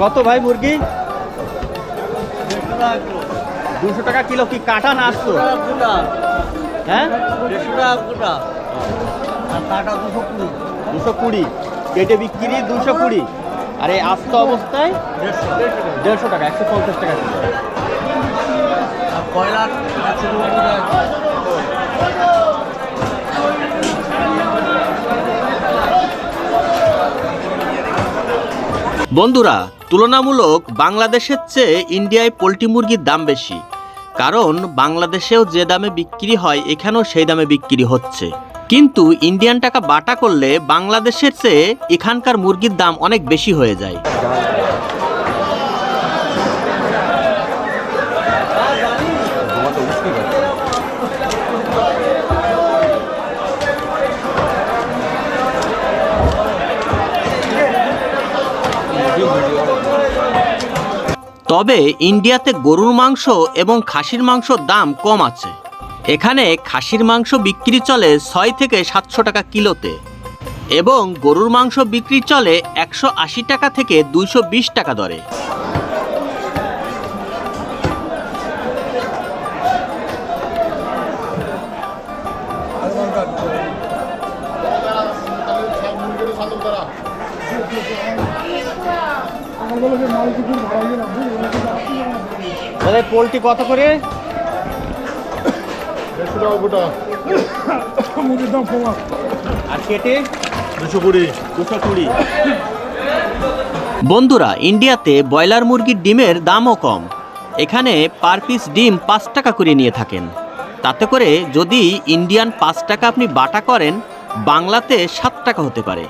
কত ভাই মুরগি? 200 টাকা কিলো। কি কাটা না আসতো? হ্যাঁ, 150 টাকা গোটা আর কাটা 220। 220 কেটে বিক্রি 220, আর এই আস্ত অবস্থায় 150 টাকা, 150 টাকা কিলো। আর কয়লার 120 টাকা। বন্ধুরা, তুলনামূলক বাংলাদেশের চেয়ে ইন্ডিয়ায় পোলট্রি মুরগির দাম বেশি, কারণ বাংলাদেশেও যে দামে বিক্রি হয় এখানেও সেই দামে বিক্রি হচ্ছে। কিন্তু ইন্ডিয়ান টাকা বাটা করলে বাংলাদেশের চেয়ে এখানকার মুরগির দাম অনেক বেশি হয়ে যায়। তবে ইন্ডিয়াতে গরুর মাংস এবং খাসির মাংসর দাম কম আছে। এখানে খাসির মাংস বিক্রি চলে 6 থেকে 700 টাকা কিলোতে, এবং গরুর মাংস বিক্রি চলে 180 টাকা থেকে 220 টাকা দরে। পোলট্রি কত করে? 150 টাকা গোটা। মুরগির দাম কম। আর কেটে 220। 220। বন্ধুরা, ইন্ডিয়াতে ব্রয়লার মুরগির ডিমের দামও কম। এখানে পার পিস ডিম 5 টাকা করে নিয়ে থাকেন। তাতে করে যদি ইন্ডিয়ান 5 টাকা আপনি বাটা করেন, বাংলাতে 7 টাকা হতে পারে।